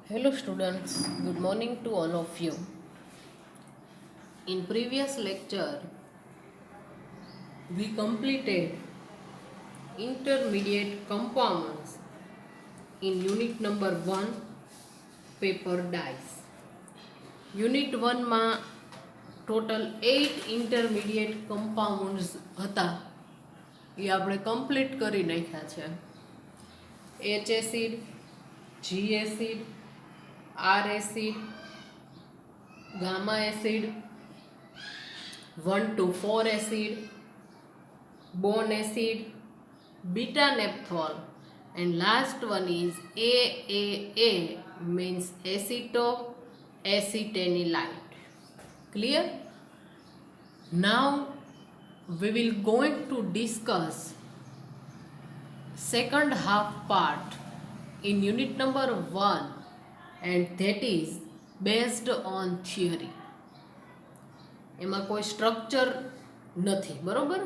Hello students, good morning to all of you. In previous lecture, we completed intermediate compounds in unit number 1 paper dice. Unit 1 માં total 8 intermediate compounds હતા એ આપણે complete કરી નાખ્યા છે. H acid, G acid, R acid, gamma acid, 1 to 4 acid, bone acid, beta naphthol, and last one is AAA means acetoacetanilide. Clear? Now we will going to discuss second half part in unit number 1, and that is based on theory. એમાં કોઈ structure નથી, બરોબર?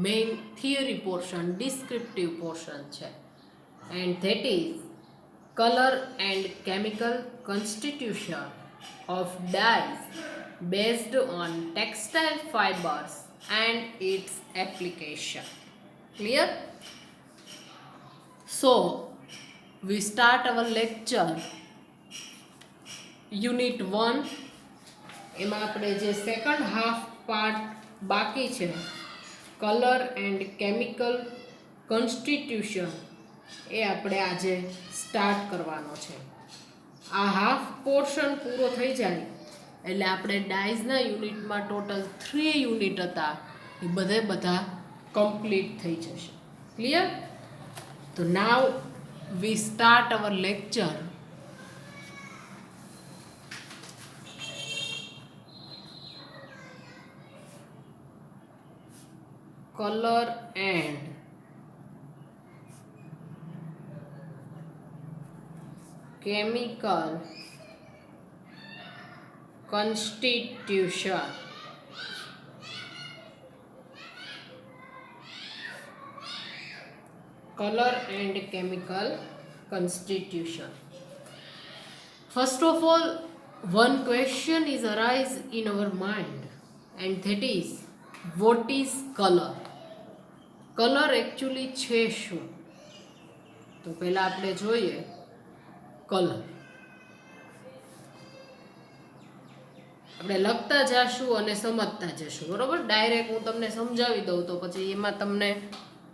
Main theory portion, descriptive portion છે, and that is color and chemical constitution of dyes based on textile fibers and its application. Clear? So we start our lecture unit 1. એમાં આપણે જે second half part બાકી છે, colour and chemical constitution, એ આપણે આજે start કરવાનો છે. આ હાફ પોર્શન પૂરો થઈ જાય એટલે આપણે ડાઇઝના યુનિટમાં ટોટલ 3 યુનિટ હતા એ બધા કમ્પ્લીટ થઈ જશે. ક્લિયર? તો now we start our lecture. Color and chemical constitution color and chemical constitution. First of all, one question is arise in our mind, and that is what is color? Colour actually છે શું? તો પહેલાં આપણે જોઈએ colour. આપણે લખતા જશું અને સમજતા જશું, બરાબર? ડાયરેક્ટ હું તમને સમજાવી દઉં તો પછી એમાં તમને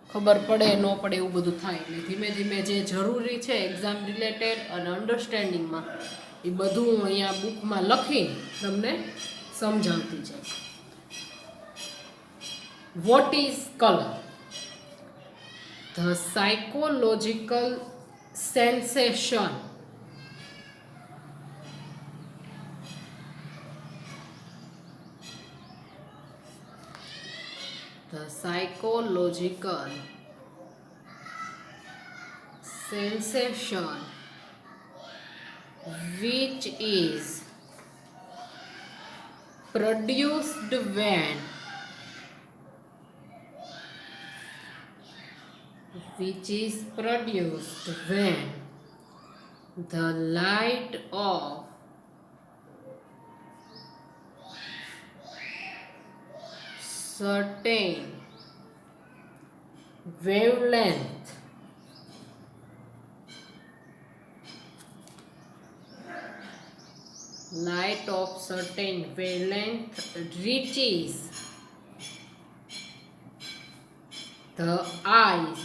ખબર પડે ન પડે એવું બધું થાય. એટલે ધીમે ધીમે જે જરૂરી છે એક્ઝામ રિલેટેડ અને અન્ડરસ્ટેન્ડિંગમાં એ બધું હું અહીંયા બુકમાં લખી તમને સમજાવતી જઈશ. Vote is colour? The psychological sensation which is produced when the light of certain wavelength reaches the eyes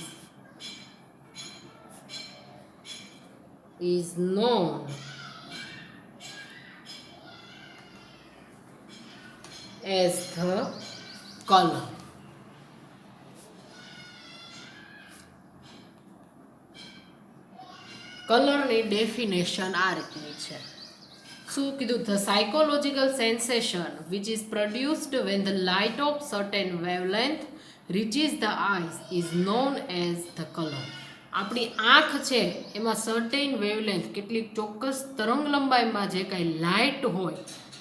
is known as the color. કલરની ડેફિનેશન આ રીતની છે. શું કીધું? The psychological sensation which is produced when the light of certain wavelength reaches the eyes is known as the colour. આપણી આંખ છે એમાં સર્ટેન વેવલેન્થ, કેટલીક ચોક્કસ તરંગ લંબાઈમાં જે કાંઈ લાઇટ હોય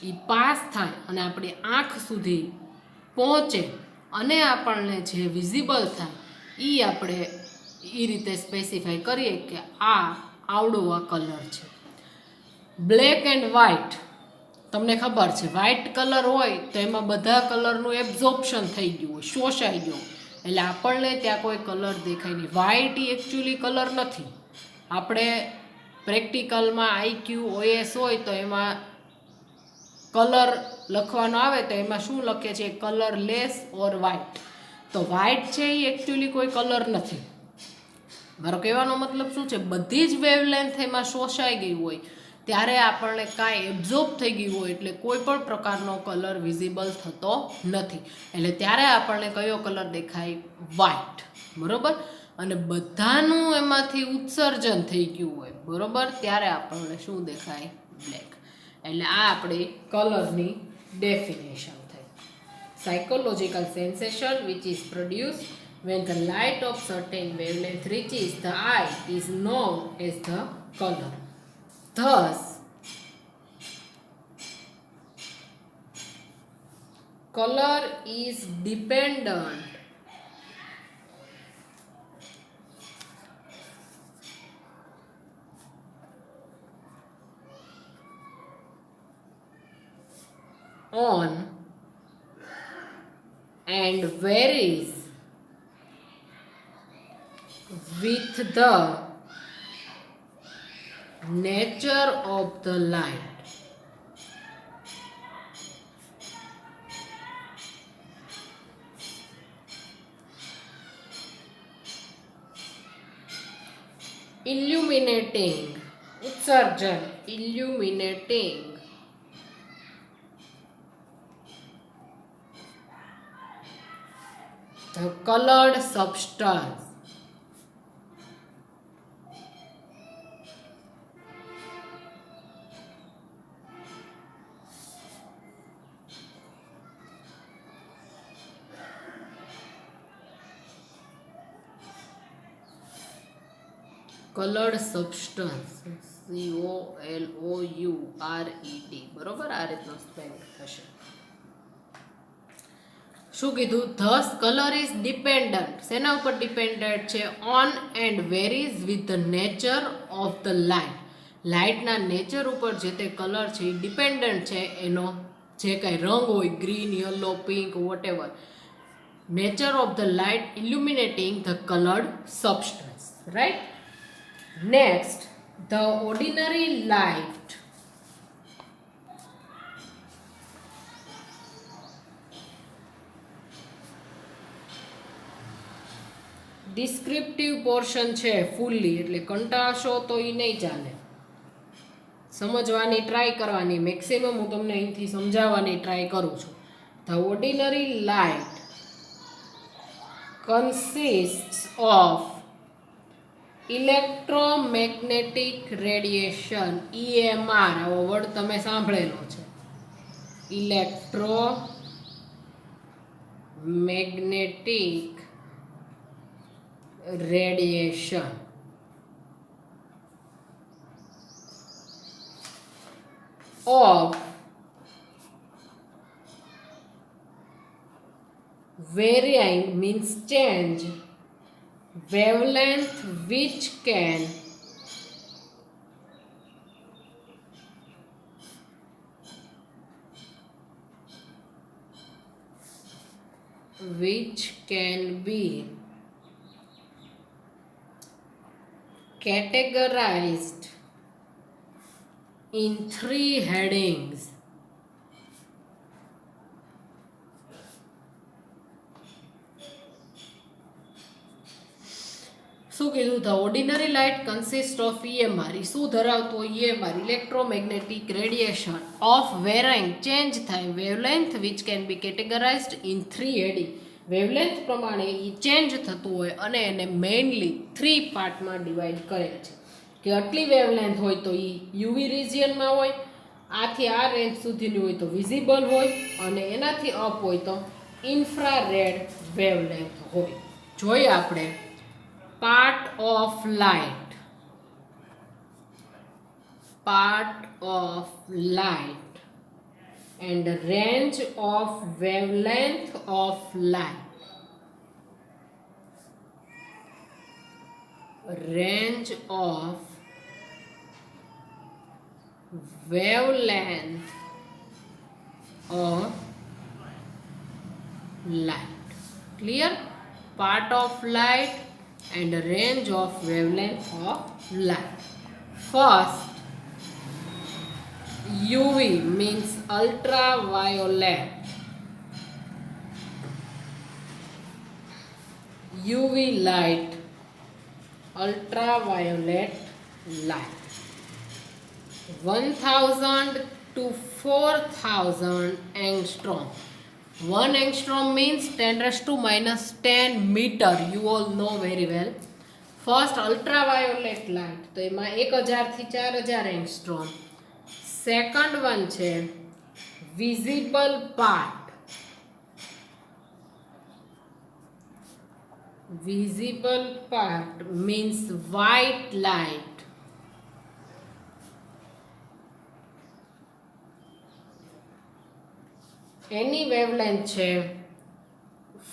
એ પાસ થાય અને આપણી આંખ સુધી પહોંચે અને આપણને જે વિઝિબલ થાય એ આપણે એ રીતે સ્પેસિફાઈ કરીએ કે આ આવડો આ કલર છે. બ્લેક એન્ડ વ્હાઇટ, તમને ખબર છે વ્હાઇટ કલર હોય તો એમાં બધા કલરનું એબ્ઝોર્પ્શન થઈ ગયું હોય, શોષાઈ ગયું, એટલે આપણને ત્યાં કોઈ કલર દેખાય નહીં. વ્હાઇટ એ એકચ્યુઅલી કલર નથી. આપણે પ્રેક્ટિકલમાં આઈક્યુ ઓએસ હોય તો એમાં કલર લખવાનો આવે તો એમાં શું લખે છે, કલરલેસ ઓર વ્હાઇટ. તો વ્હાઇટ છે એ એકચ્યુઅલી કોઈ કલર નથી. મારો કહેવાનો મતલબ શું છે, બધી જ વેવલેન્થ એમાં શોષાઈ ગઈ હોય ત્યારે આપણને કાંઈ એબ્ઝોર્બ થઈ ગયું હોય એટલે કોઈ પણ પ્રકારનો કલર વિઝિબલ થતો નથી. એટલે ત્યારે આપણને કયો કલર દેખાય, વ્હાઇટ. બરોબર. અને બધાનું એમાંથી ઉત્સર્જન થઈ ગયું હોય, બરોબર, ત્યારે આપણને શું દેખાય, બ્લેક. એટલે આ આપણી કલરની ડેફિનેશન થઈ. Psychological sensation which is produced when the light of certain wavelength reaches the eye is known as the color. Thus, color is dependent on and varies with the nature of the light. Illuminating, utsarjan, illuminating the colored substance colored substance, COLOURED, બરોબર, આ રીતનો spelling થશે. શું કીધું, this colour is dependent, શેના ઉપર dependent છે, on and varies with the nature of the light. લાઇટના નેચર ઉપર જે તે કલર છે એ ડિપેન્ડન્ટ છે, એનો જે કાંઈ રંગ હોય, green, yellow, pink, whatever, nature of the light illuminating the coloured substance, right. Next, the ordinary light descriptive portion છે ફૂલ્લી, એટલે કંટાળશો તો એ નહીં ચાલે, સમજવાની ટ્રાય કરવાની. મેક્સિમમ હું તમને અહીંથી સમજાવવાની ટ્રાય કરું છું. The ordinary light consist of electromagnetic radiation, EMR, આવો વર્ડ તમે સાંભળેલો છે, electromagnetic radiation of varying means change wavelength which can be categorized in 3 headings. શું કીધું, the ordinary light consist of EMR, એ શું ધરાવતો EMR, electromagnetic radiation of varying, change થાય, wavelength which can be categorised in 3 heading, wavelength પ્રમાણે એ change થતું હોય અને એને મેઇનલી 3 પાર્ટમાં ડિવાઈડ કરેલ છે. કે આટલી વેવલેન્થ હોય તો એ યુવી રિજિયનમાં હોય, આથી આ રેન્જ સુધીની હોય તો વિઝિબલ હોય, અને એનાથી અપ હોય તો ઇન્ફ્રારેડ વેવલેન્થ હોય. જોઈએ આપણે part of light and range of wavelength of light. Range of wavelength of light. Clear? Part of light and range of wavelength of light. First, UV means ultraviolet. UV light, ultraviolet light. 1000 to 4000 angstrom. 1 angstrom means 10 raised to minus 10 meter. You all know very well. First, ultraviolet light. તો એમાં 1000 થી 4000 angstrom. Second one છે visible part. Visible part means white light. Any wavelength છે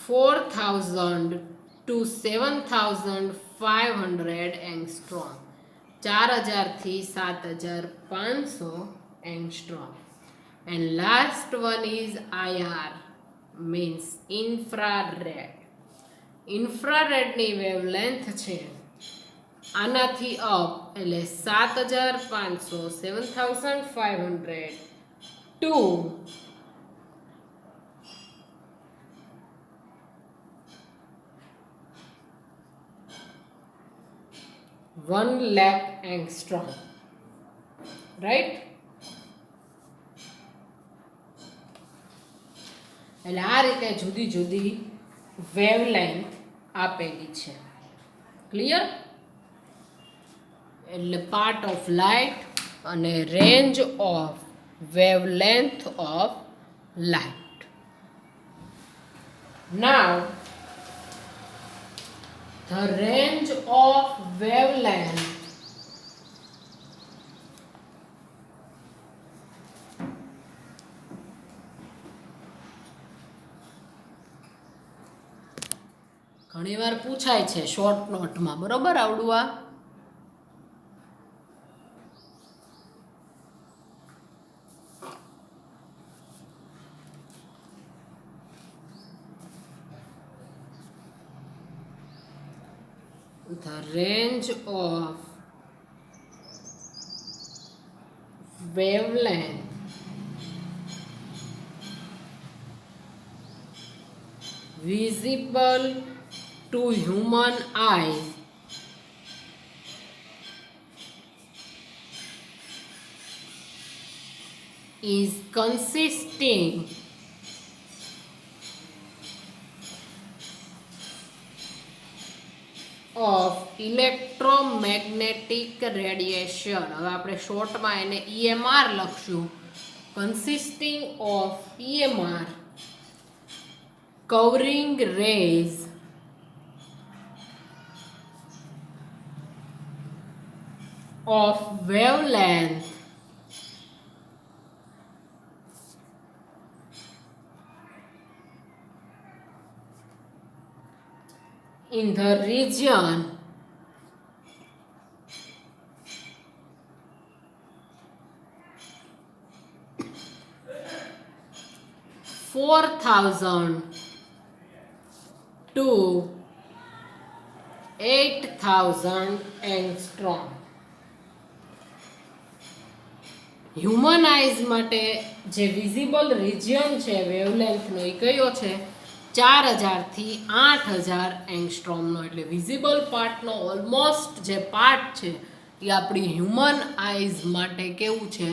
4000 to 7500 angstrom. 4000 થી 7500 angstrom. And last one is IR means infrared. Infrared ની wavelength છે આનાથી up એટલે 7500 7500 to 1,00,000 angstrom. Right? એટલે આ રીતે જુદી જુદી વેવલેન્થ આપેલી છે. ક્લિયર? એટલે પાર્ટ ઓફ લાઇટ અને range of wavelength of light. Now the range of wavelength ઘણીવાર પૂછાય છે શોર્ટ નોટમાં, બરોબર આવડું આ? The range of wavelength visible to human eye is consisting of electromagnetic radiation. હવે આપણે શોર્ટમાં એને EMR લખશું. consisting of EMR covering rays of wavelength in the region 4000 to 8000 angstrom. Human eyes માટે જે વિઝિબલ રિજિયન છે વેવલેન્થનો એ કયો છે? 4000 થી 8000 એંગસ્ટ્રોમનો. એટલે વિઝિબલ પાર્ટનો ઓલમોસ્ટ જે પાર્ટ છે એ આપણી હ્યુમન આઈઝ માટે કેવું છે?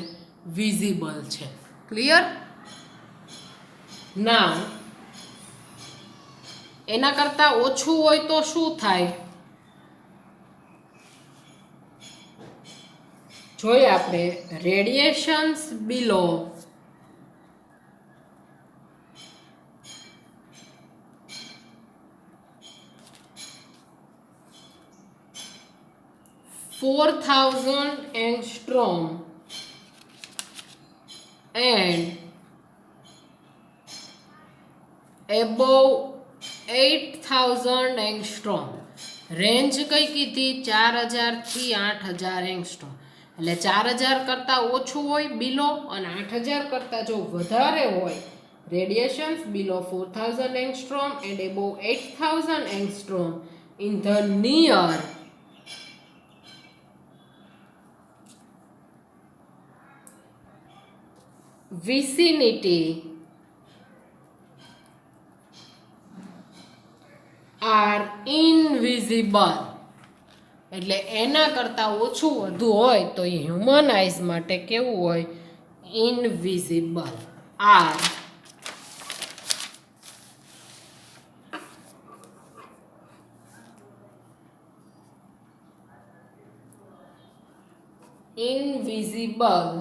વિઝિબલ છે. ક્લિયર? ના એના કરતાં ઓછું હોય તો શું થાય? જોઈએ આપણે રેડિયેશન્સ બિલો 4000 angstrom and above 8000 angstrom. Range કઈ કીધી? 4000 થી 8000 એંગસ્ટ્રોમ. એટલે 4000 કરતાં ઓછું હોય બિલો અને 8000 કરતાં જો વધારે હોય radiations below 4000 angstrom and above 8000 angstrom in the near vicinity are invisible. એટલે એના કરતાં ઓછું વધુ હોય તો એ હ્યુમન આઈઝ માટે કેવું હોય? Invisible. Are invisible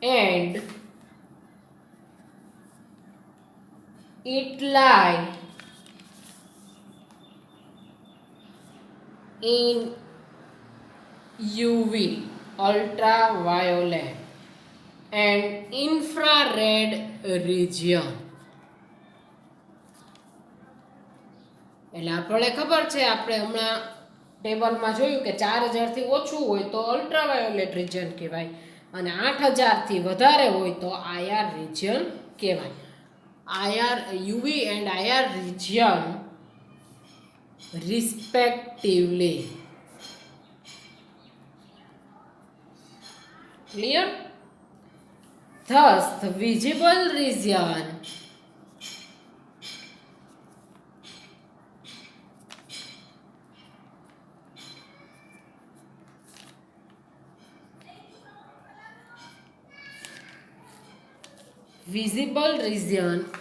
and it lie in UV ultraviolet and infrared region. એટલે આપણે ખબર છે, આપણે હમણાં ટેબલમાં જોયું કે 4000 થી ઓછું હોય તો અલ્ટ્રાવાયોલેટ રિજન કહેવાય અને 8000 થી વધારે હોય તો આઈઆર રિજન કહેવાય. IR UV and IR region respectively. Clear? Thus, the visible region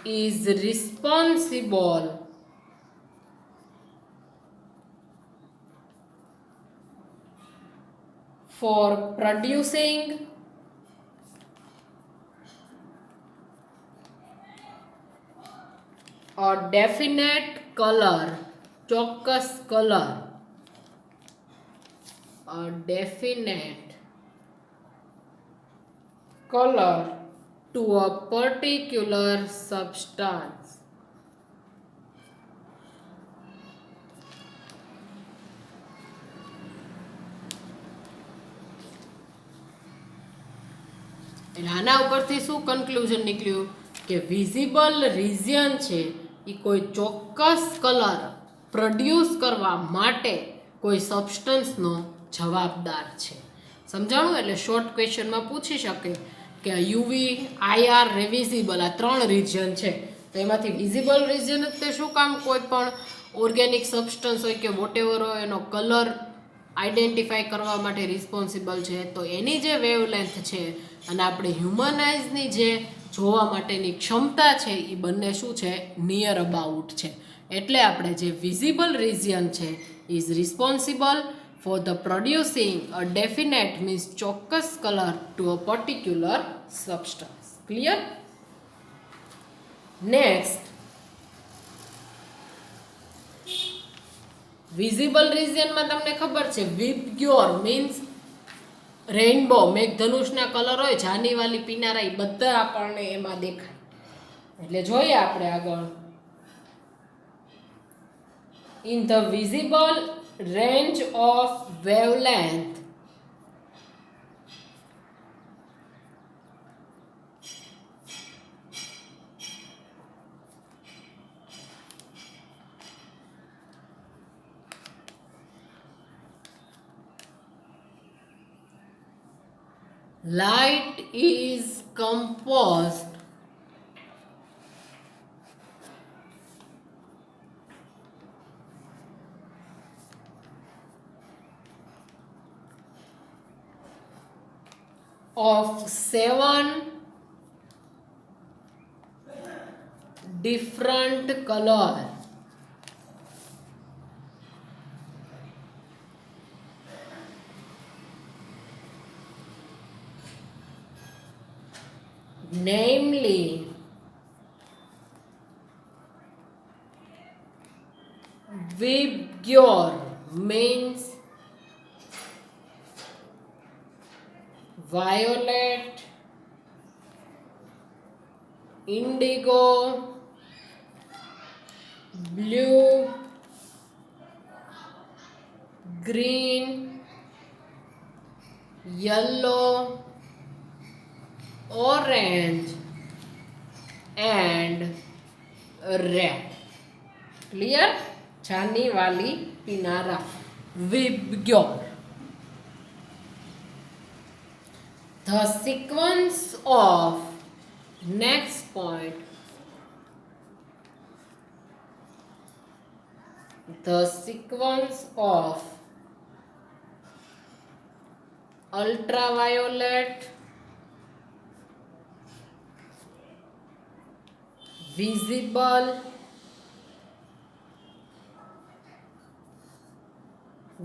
is responsible for producing a definite color, ચોક્કસ color, a definite color to a particular substance. એટલે આના ઉપરથી શું કન્ક્લુઝન નીકળ્યું કે વિઝિબલ રિજિયન છે એ કોઈ ચોક્કસ કલર પ્રોડ્યુસ કરવા માટે કોઈ સબસ્ટન્સનો જવાબદાર છે. સમજાણું? એટલે શોર્ટ ક્વેશ્ચનમાં પૂછી શકે કે યુવી, આઈઆર, વિઝિબલ આ 3 રિજિયન છે તો એમાંથી વિઝિબલ રિજિયન તે શું કામ કોઈ પણ ઓર્ગેનિક સબસ્ટન્સ હોય કે વોટેવર હોય એનો કલર આઈડેન્ટિફાઈ કરવા માટે રિસ્પોન્સિબલ છે. તો એની જે વેવલેન્થ છે અને આપણે હ્યુમન આઈઝની જે જોવા માટેની ક્ષમતા છે એ બંને શું છે? નિયર અબાઉટ છે. એટલે આપણે જે વિઝિબલ રિજિયન છે is responsible for the producing a definite means ચોક્કસ color to a particular substance. Clear? Next, visible region માં તમને ખબર છે વિબગ્યોર મીન્સ રેઇનબો, મેઘધનુષના કલર હોય જાનીવાલી પીનારા એ બધા આપણને એમાં દેખાય. એટલે જોઈએ આપણે આગળ. In the visible range of wavelength light is composed of 7 different colors. Namely, Vibgyor means violet, indigo, blue, green, yellow, orange and red. Clear? Chani wali pinara. Vibgyor. The sequence of next point. The sequence of ultraviolet, visible,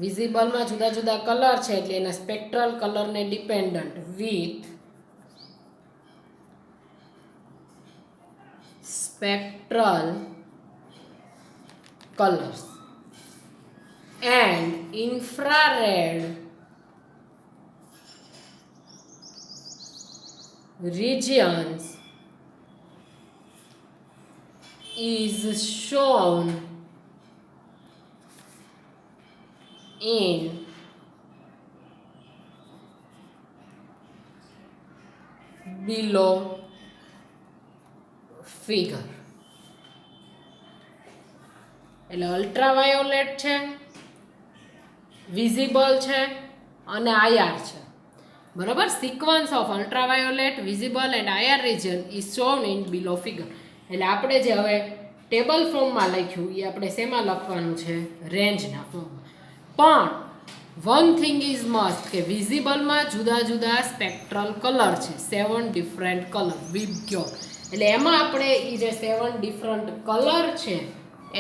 વિઝિબલમાં જુદા જુદા colour છે એટલે એના spectral કલરને dependent with spectral colours and infrared regions is shown in below figure. એટલે ultraviolet છે, visible છે અને આઈઆર છે. બરાબર. Sequence of ultraviolet, visible and IR region is shown in below figure. એટલે આપણે જે હવે ટેબલ ફોર્મમાં લખ્યું એ આપણે શેમાં લખવાનું છે? રેન્જના ફોર્મમાં. પણ વન થિંગ ઇઝ મસ્ટ કે વિઝિબલમાં જુદા જુદા સ્પેક્ટ્રલ કલર છે, 7 ડિફરન્ટ કલર વિબગ્યોર. એટલે એમાં આપણે એ જે 7 ડિફરન્ટ કલર છે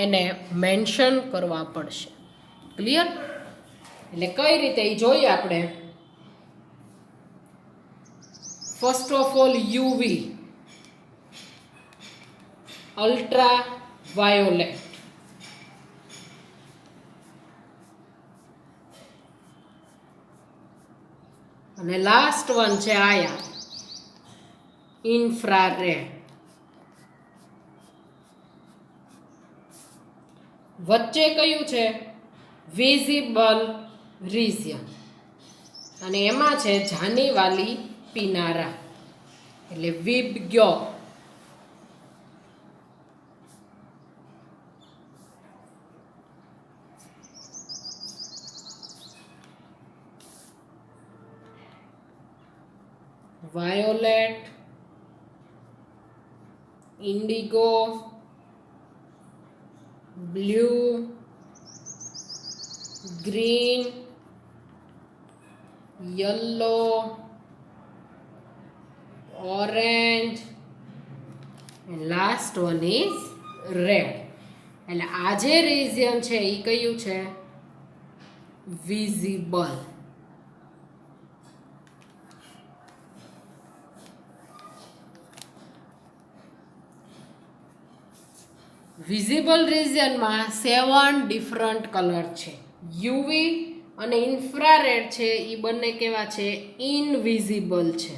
એને મેન્શન કરવા પડશે. ક્લિયર? એટલે કઈ રીતે એ જોઈએ આપણે. First of all UV, ultra violet, અને લાસ્ટ વન છે આયા ઇન્ફ્રારેડ. વચ્ચે કયું છે? વિઝિબલ રિજિયન, અને એમાં છે જાનીવાલી પિનારા એટલે VIBGYOR. Violet, indigo, blue, green, yellow, orange and last one is red. એટલે આ જે રિજિયન છે એ કયું છે? વિઝિબલ. વિઝિબલ રિજિયનમાં 7 ડિફરન્ટ કલર છે. યુવી અને ઇન્ફ્રારેડ છે એ બંને કેવા છે? ઇનવિઝિબલ છે.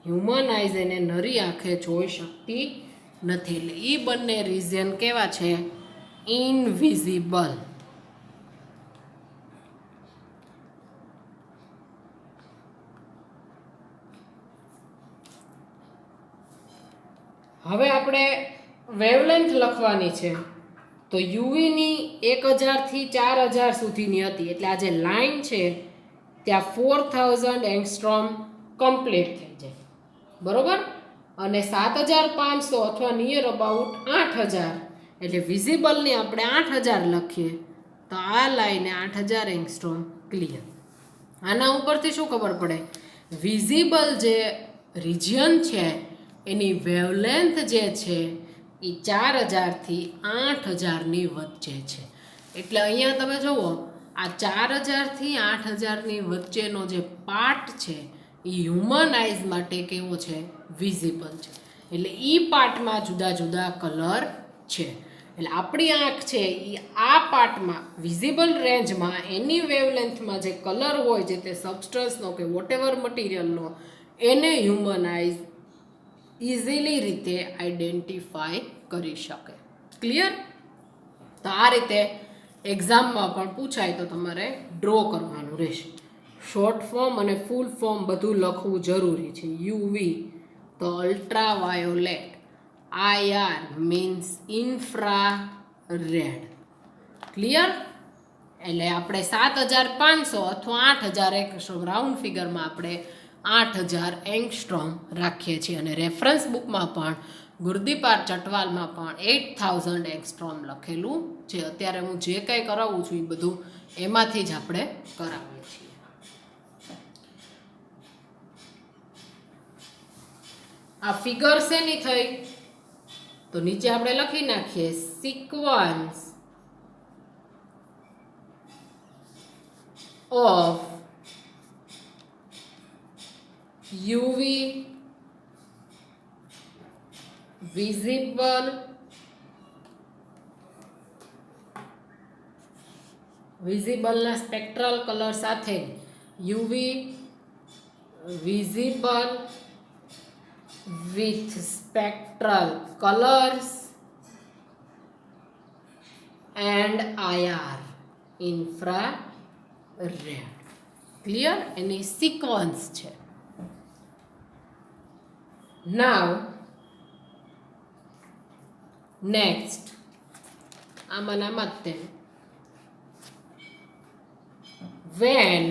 હ્યુમન આઈઝ એને નરી આંખે જોઈ શકતી નથી. એટલે એ બંને રિજિયન કેવા છે? ઇનવિઝિબલ. હવે આપણે વેવલેન્થ લખવાની છે. તો યુવીની 1000 થી 4000 સુધીની હતી. એટલે આ જે લાઈન છે ત્યાં 4000 એંગસ્ટ્રોમ કમ્પ્લીટ થઈ જાય. બરોબર. અને 7500 અથવા નિયર અબાઉટ 8000 એટલે વિઝિબલની આપણે 8000 લખીએ તો આ લાઈને 8000 એંગસ્ટ્રોમ. ક્લિયર? આના ઉપરથી શું ખબર પડે? વિઝિબલ જે રિજિયન છે એની વેવલેન્થ જે છે એ 4000 થી 8000ની વચ્ચે છે. એટલે અહીંયા તમે જુઓ આ 4000 થી 8000ની વચ્ચેનો જે પાર્ટ છે એ હ્યુમન આઈઝ માટે કેવો છે? વિઝિબલ છે. એટલે એ પાર્ટમાં જુદા જુદા કલર છે. એટલે આપણી આંખ છે એ આ પાર્ટમાં વિઝિબલ રેન્જમાં એની વેવલેન્થમાં જે કલર હોય છે તે સબસ્ટન્સનો કે વોટેવર મટીરિયલનો એને હ્યુમન આઈઝ ઇઝીલી રીતે આઈડેન્ટિફાય કરી શકે. ક્લિયર? તો આ રીતે એક્ઝામમાં પણ પૂછાય તો તમારે ડ્રો કરવાનું. લખવાનું રહેશે. શોર્ટ ફોર્મ અને ફૂલ ફોર્મ બધું લખવું જરૂરી છે. યુવી તો ultraviolet, IR means infra red. Clear? એટલે આપણે 7500 અથવા 8000 એંગસ્ટ્રોમ, રાઉન્ડ ફિગરમાં આપણે 8000 એંગસ્ટ્રોમ રાખીએ છીએ. અને રેફરન્સ બુકમાં પણ ગુરદીપાર ચટવાલમાં પણ 8000 એંગસ્ટ્રોમ લખેલું છે. અત્યારે હું જે કંઈ કરાવું છું એ બધું એમાંથી જ આપણે કરાવીએ છીએ. આ ફિગર શેની થઈ? તો નીચે આપણે લખી નાખીએ સિક્વન્સ ઓફ યુવી વિઝિબલના સ્પેક્ટ્રલ કલર સાથે UV visible with spectral colors and IR infrared. Clear? એની સિક્વન્સ છે. Now next આમાં તે when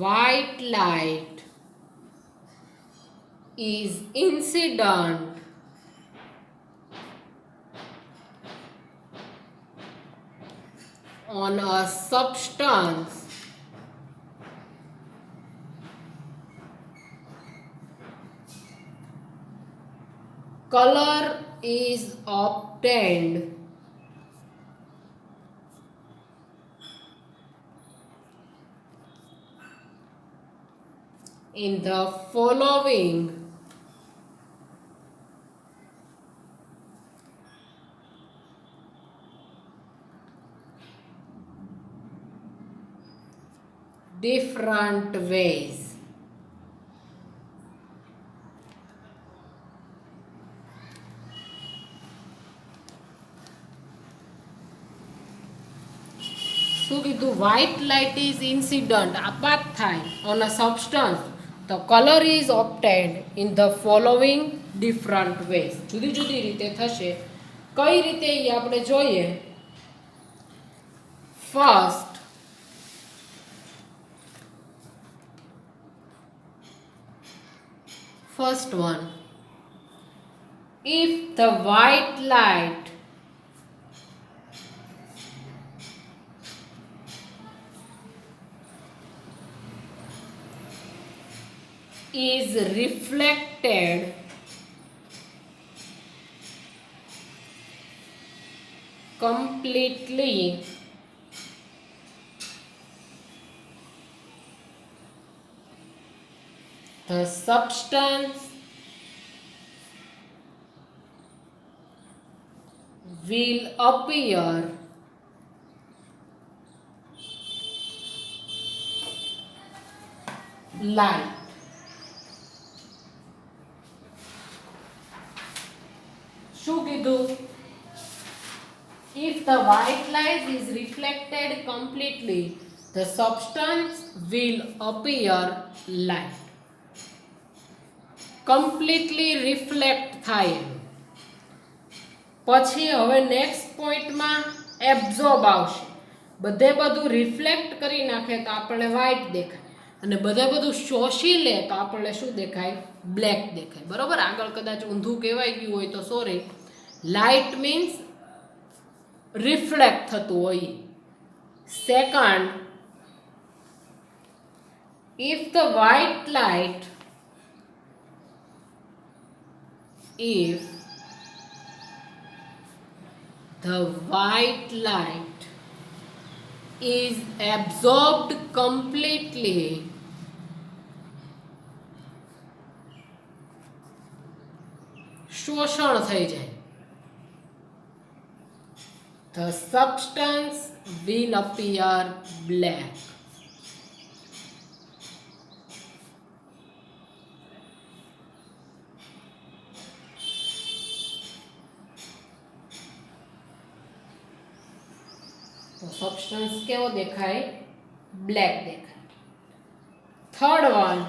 white light is incident on a substance color is obtained in the following different ways. શું કીધું? White light is incident, આપાત થાય on a substance, તો colour is obtained in the following different ways. જુદી જુદી રીતે થશે. કઈ રીતે એ આપણે જોઈએ. First one, if the white light is reflected completely the substance will appear light. શું કીધું? If the white light is reflected completely, the substance will appear light. Completely reflect થાય. પછી હવે નેક્સ્ટ પોઈન્ટમાં એબ્ઝોર્બ આવશે. બધે બધું રિફ્લેક્ટ કરી નાખે તો આપણને વ્હાઇટ દેખાય, અને બધે બધું શોષી લે તો આપણને શું દેખાય? બ્લેક દેખાય. બરોબર? આગળ કદાચ ઊંધું કહેવાય ગયું હોય તો સોરી. લાઇટ મીન્સ રિફ્લેક્ટ થતું હોય. Second, if the white light is absorbed completely શોષણ થઈ જાય, the substance will appear black. Substance કેવો દેખાય? બ્લેક દેખાય. Third one,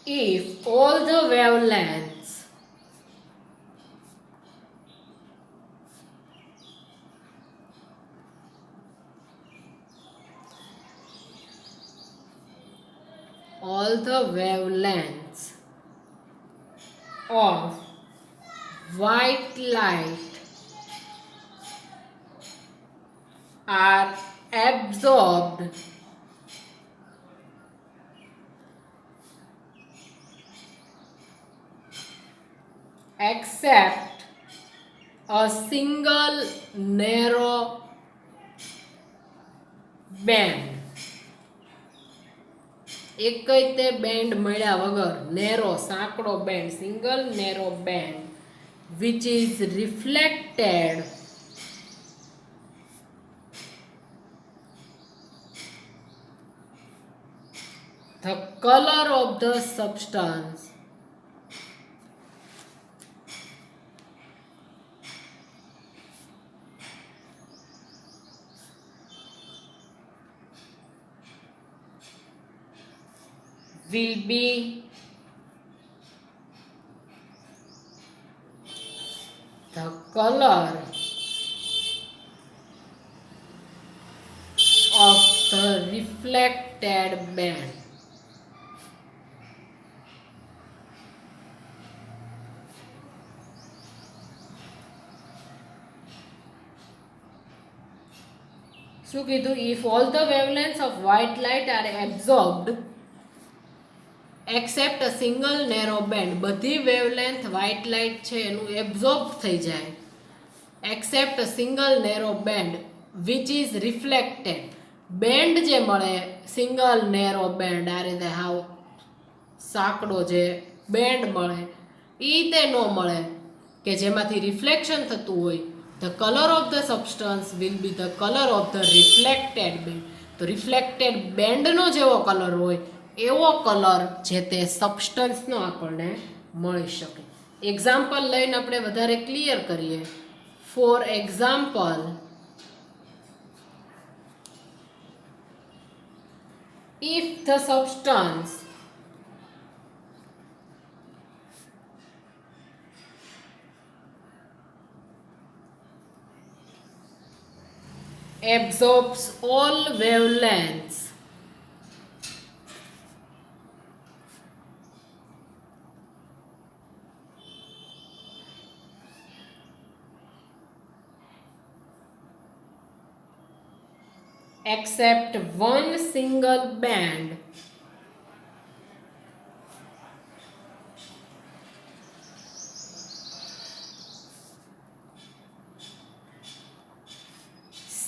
if all the wavelengths of white light are absorbed except a single narrow band. એક તે band મળ્યા વગર, નેરો સાંકડો band, single narrow band, which is reflected the color of the substance will be the color of the reflected band. શું કીધું? If all the wavelengths of white light are absorbed except a single narrow band, બધી wavelength white light છે એનું absorb થઈ જાય, except a single narrow band which is reflected. Band જે મળે, single narrow band, આ રીતે હાવ સાંકડો જે બેન્ડ મળે એ તે ન મળે કે જેમાંથી રિફ્લેક્શન થતું હોય. The colour of the substance will be the colour of the reflected band. તો રિફ્લેક્ટેડ બેન્ડનો જેવો કલર હોય એવો કલર જે તે સબસ્ટન્સનો આપણને મળી શકે. એક્ઝામ્પલ લઈને આપણે વધારે ક્લિયર કરીએ. For example, if the substance absorbs all wavelengths except one single band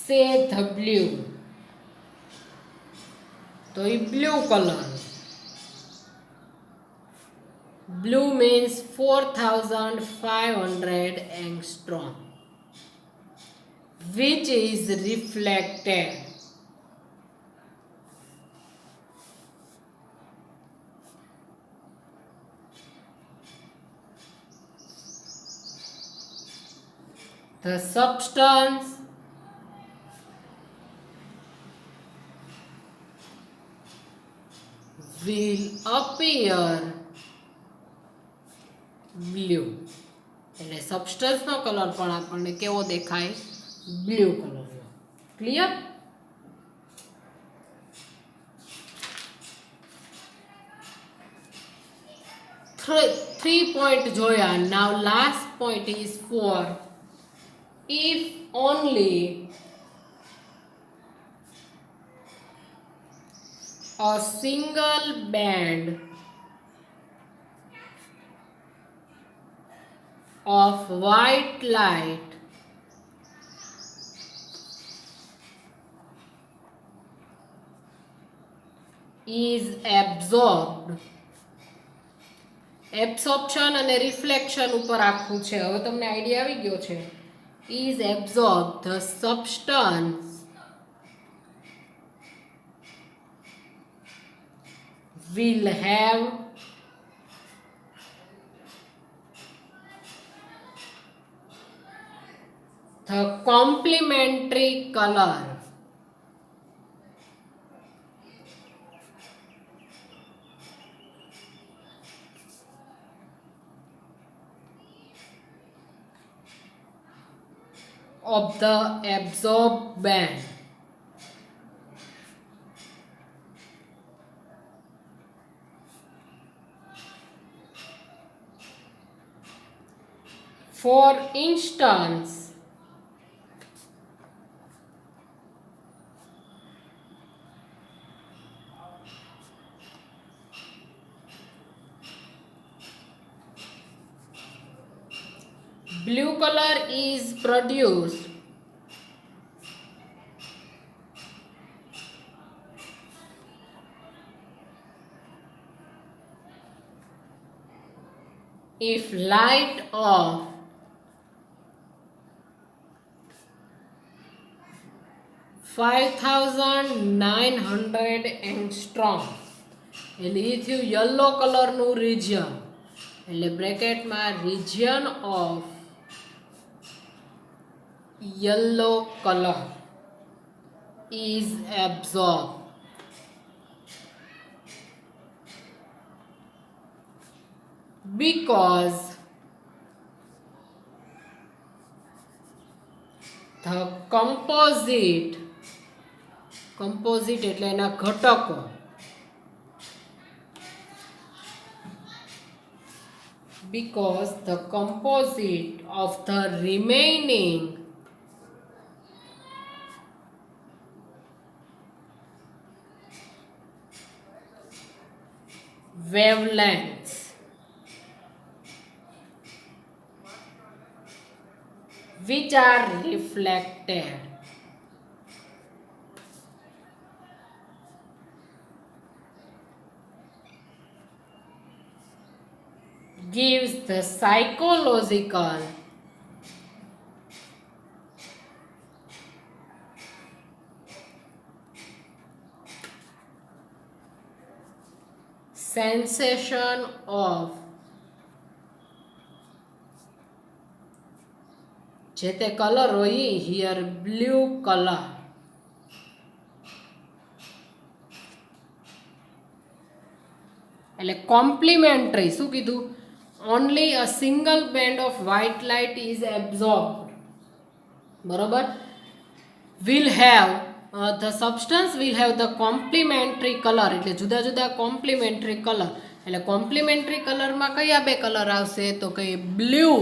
say the blue. તો એ blue colour, blue means 4500 angstrom, which is reflected the substance will appear blue. એટલે સબસ્ટન્સનો કલર પણ આપણને કેવો દેખાય? બ્લુ કલરનો. Clear? Three point જોયા. Now last point is 4. If only a single band of white light is absorbed. Absorption અને reflection ઉપર આખું છે. હવે તમને આઈડિયા આવી ગયો છે. is absorbed, the substance will have The complementary color of the absorbent. For instance, blue color is produced if light of 5900 angstrom એટલે એ થયું યલો કલરનું રિજિયન એટલે બ્રેકેટમાં region of yellow colour is absorbed because the composite એટલે એના ઘટકો because the composite of the remaining wavelengths which are reflected gives the psychological sensation of જે તે કલર હોય હિયર બ્લુ કલર એટલે કોમ્પ્લિમેન્ટરી શું કીધું only a single band of white light is absorbed બરોબર will have the substance will have the complementary color એટલે જુદા જુદા complementary color એટલે complementary color માં કયા બે કલર આવશે તો કે બ્લુ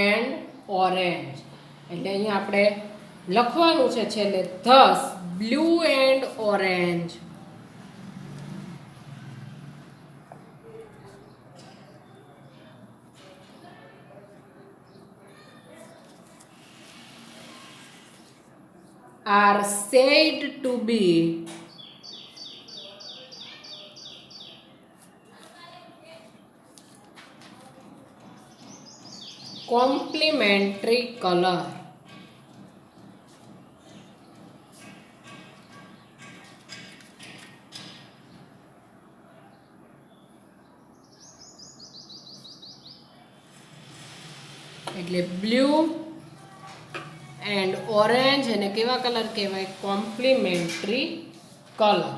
એન્ડ ઓરેન્જ એટલે અહીંયા આપણે લખવાનું છે છેલ્લે thus blue and orange are said to be complementary color એટલે બ્લુ એન્ડ ઓરેન્જ એને કેવા કલર કહેવાય complimentary colour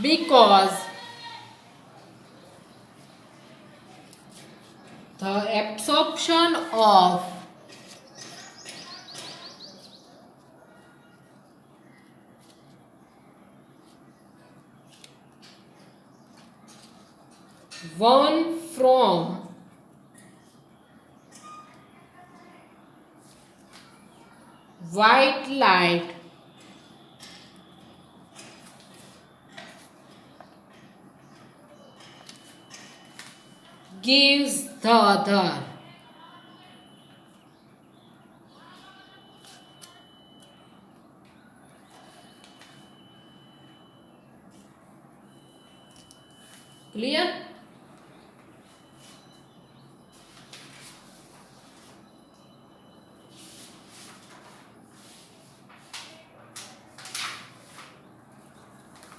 because the absorption of one from white light gives the other clear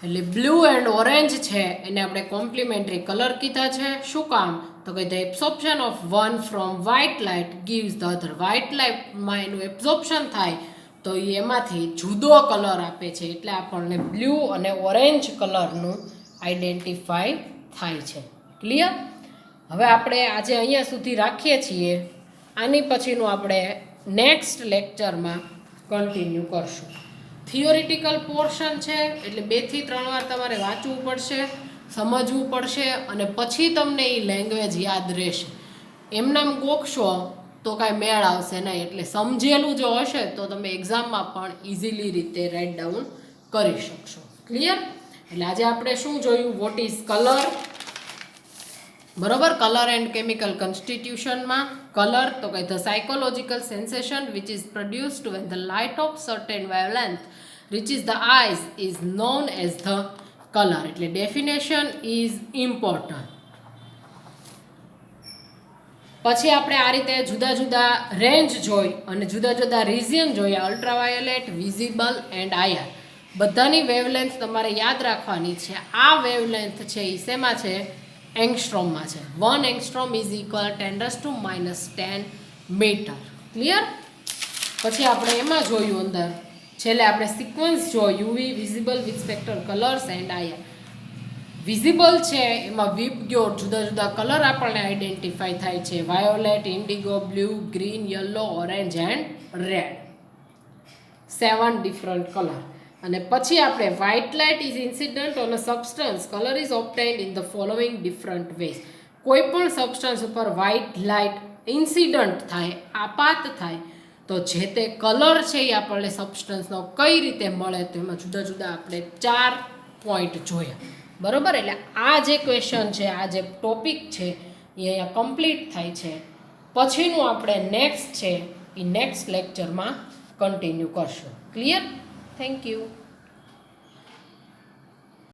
એટલે બ્લુ એન્ડ ઓરેન્જ છે એને આપણે complimentary colour કીધા છે. શું કામ? તો કે the absorption of one from white light gives the other. White લાઇટમાં એનું એબ્સોર્પ્શન થાય તો એ એમાંથી જુદો કલર આપે છે, એટલે આપણને બ્લુ અને ઓરેન્જ કલરનું આઈડેન્ટિફાઈ થાય છે. ક્લિયર? હવે આપણે આજે અહીંયા સુધી રાખીએ છીએ. આની પછીનું આપણે નેક્સ્ટ લેક્ચરમાં કન્ટિન્યુ કરશું. થિયોરિટિકલ પોર્શન છે એટલે 2 થી 3 વાર તમારે વાંચવું પડશે, સમજવું પડશે અને પછી તમને એ લેંગ્વેજ યાદ રહેશે. એમનામ ગોખશો તો કાંઈ મેળ આવશે નહીં. એટલે સમજેલું જો હશે તો તમે એક્ઝામમાં પણ ઇઝીલી રીતે રાઇટ ડાઉન કરી શકશો. ક્લિયર? એટલે આજે આપણે શું જોયું? What is colour? બરોબર. કલર એન્ડ કેમિકલ કોન્સ્ટિટ્યુશનમાં કલર તો કે the psychological sensation which is produced when the light of certain wavelength reaches the eyes is known as the colour. એટલે ડેફિનેશન ઇઝ ઇમ્પોર્ટન્ટ. પછી આપણે આ રીતે જુદા જુદા રેન્જ જોઈ અને જુદા જુદા રિઝિયન જોયા. Ultraviolet, visible and Iyer. બધાની વેવલેન્થ તમારે યાદ રાખવાની છે. આ વેવલેન્થ છે એ શેમાં છે? એંગસ્ટ્રોમમાં છે. 1 angstrom is equal 10⁻10 metre. Clear? પછી આપણે એમાં જોયું અંદર છેલ્લે આપણે સિક્વન્સ જોયું UV, visible with spectral colours and IR. Visible છે એમાં વિબગ્યોર જુદા જુદા કલર આપણને આઈડેન્ટિફાઈ થાય છે. Violet, indigo, blue, green, yellow, orange and red. 7 different colour. અને પછી આપણે white light is incident on a substance colour is obtained in the following different ways. કોઈ પણ સબસ્ટન્સ ઉપર વ્હાઇટ લાઇટ ઇન્સિડન્ટ થાય, આપાત થાય, તો જે તે કલર છે એ આપણને સબસ્ટન્સનો કઈ રીતે મળે તો એમાં જુદા જુદા આપણે 4 પોઈન્ટ જોયા. બરોબર? એટલે આ જે ક્વેશ્ચન છે, આ જે ટોપિક છે એ અહીંયા કમ્પ્લીટ થાય છે. પછીનું આપણે નેક્સ્ટ છે એ નેક્સ્ટ લેક્ચરમાં કન્ટિન્યુ કરશું. ક્લિયર? Thank you.